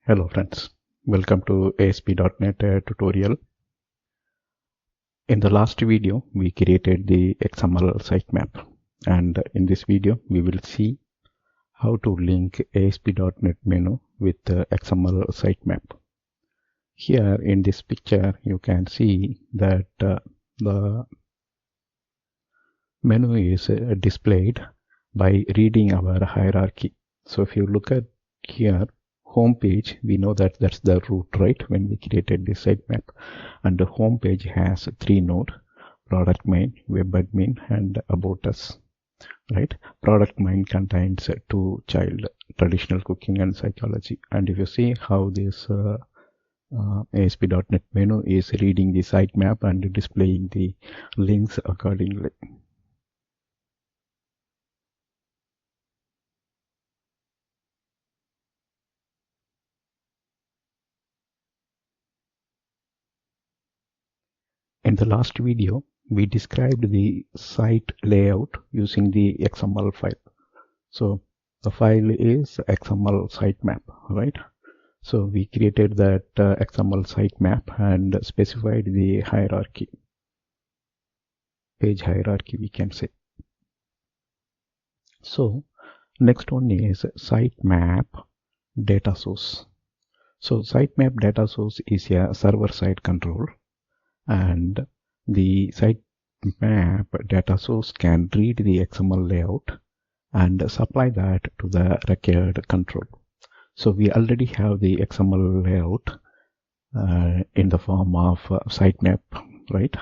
Hello friends, welcome to ASP.NET tutorial. In the last video, we created the XML sitemap, and in this video, we will see how to link ASP.NET menu with the XML sitemap. Here in this picture, you can see that the menu is displayed by reading our hierarchy. So if you look at here, home page, we know that that's the root, right, when we created this sitemap. And the home page has 3 nodes: product main, web admin, and about us, right? Product main contains 2 child: traditional cooking and psychology. And if you see how this ASP.NET menu is reading the sitemap and displaying the links accordingly. In the last video, we described the site layout using the XML file. So the file is XML sitemap, right? So we created that XML sitemap and specified the hierarchy, page hierarchy, we can say. So next one is SiteMapDataSource. So SiteMapDataSource is a server-side control, and the SiteMapDataSource can read the XML layout and supply that to the required control. So we already have the XML layout in the form of sitemap, right?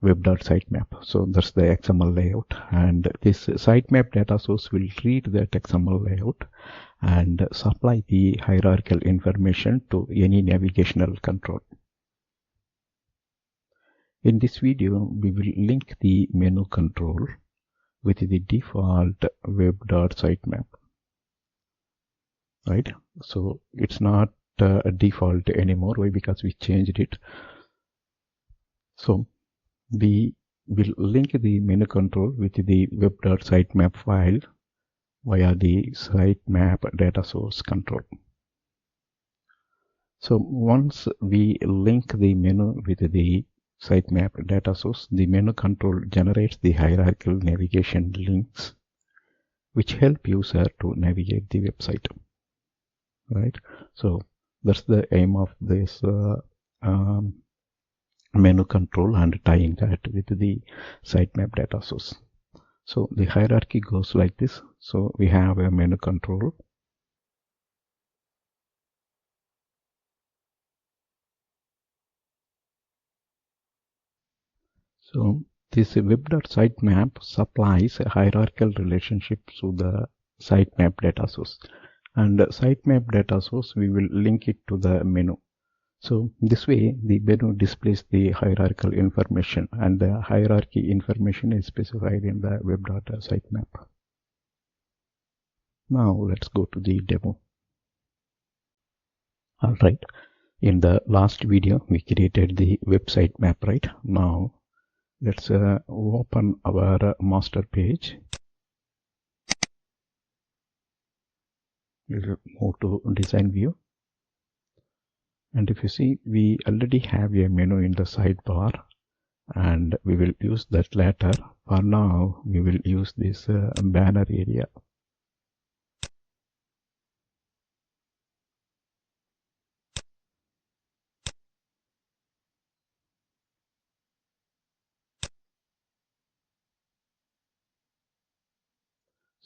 Web.SiteMap. So that's the XML layout, and this SiteMapDataSource will read that XML layout and supply the hierarchical information to any navigational control. In this video, we will link the menu control with the default Web.SiteMap, right? So it's not a default anymore. Why? Because we changed it. So we will link the menu control with the Web.SiteMap file via the SiteMapDataSource control. So once we link the menu with the SiteMapDataSource, the menu control generates the hierarchical navigation links which help user to navigate the website, right? So that's the aim of this menu control and tying that with the SiteMapDataSource. So the hierarchy goes like this. So we have a menu control. So this Web.SiteMap supplies a hierarchical relationship to the SiteMapDataSource, and SiteMapDataSource we will link it to the menu. So this way the menu displays the hierarchical information, and the hierarchy information is specified in the Web.SiteMap. Now let's go to the demo. Alright, in the last video we created the website map, right? Now let's open our master page. We'll move to design view, and if you see, we already have a menu in the sidebar, and we will use that later. For now, we will use this banner area.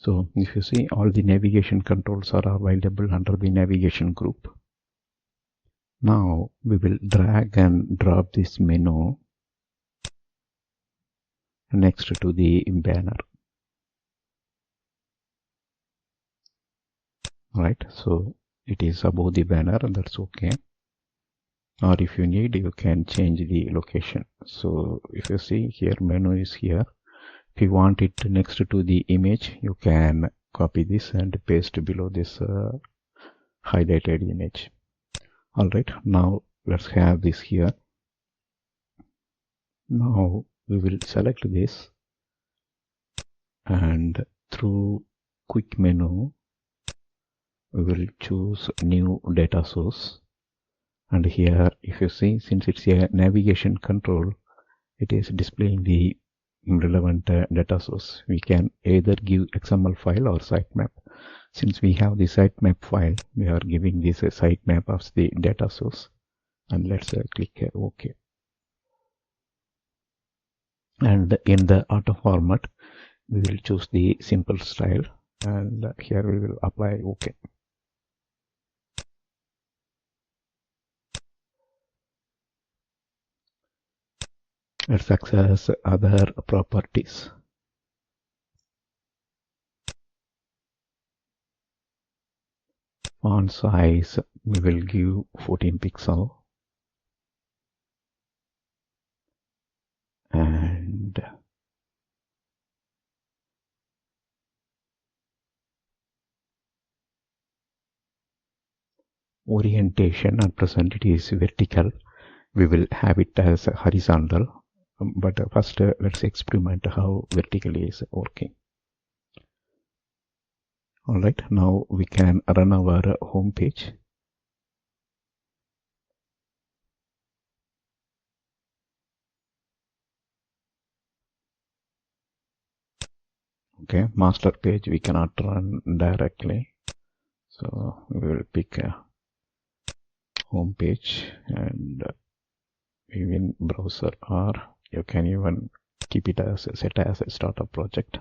So if you see, all the navigation controls are available under the navigation group. Now we will drag and drop this menu next to the banner, right? So it is above the banner, and that's okay. Or if you need, you can change the location. So if you see here, menu is here. If you want it next to the image, you can copy this and paste below this highlighted image. Alright, now let's have this here. Now we will select this, and through quick menu we will choose new data source. And here, if you see, since it's a navigation control, it is displaying the relevant data source. We can either give XML file or sitemap. Since we have the sitemap file, we are giving this sitemap as the data source. And let's click OK. And in the auto format, we will choose the simple style, and here we will apply OK. Let's access other properties. Font size, we will give 14 pixel. And orientation, at present it is vertical. We will have it as horizontal. But first, let's experiment how vertical is working. Alright, now we can run our home page. Okay, master page we cannot run directly. So we will pick a home page, and even browser, or you can even keep it as set as a startup project.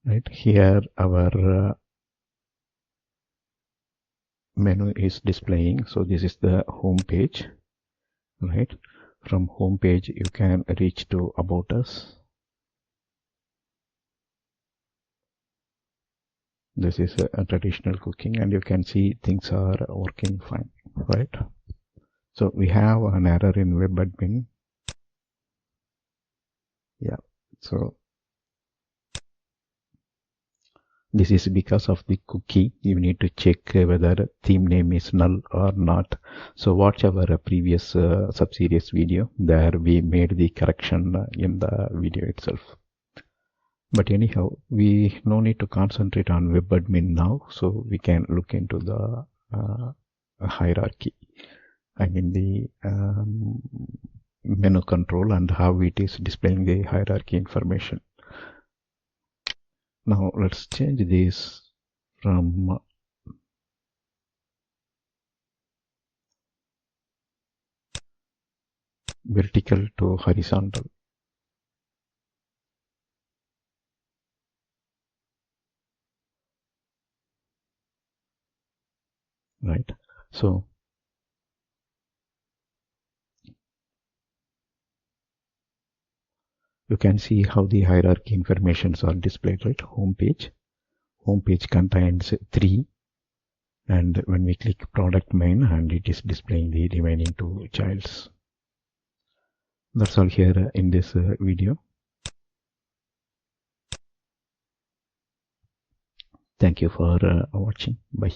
Right here, our menu is displaying. So this is the home page. Right, from home page you can reach to about us. This is a traditional cooking, and you can see things are working fine. Right, so we have an error in web admin. Yeah, so this is because of the cookie. You need to check whether theme name is null or not. So watch our previous sub-series video. There we made the correction in the video itself. But anyhow, we no need to concentrate on web admin now. So we can look into the hierarchy. I mean the menu control and how it is displaying the hierarchy information. Now let's change this from vertical to horizontal. Right, so you can see how the hierarchy informations are displayed. Right, home page contains 3, and when we click product main, and it is displaying the remaining 2 childs. That's all here in this video. Thank you for watching. Bye.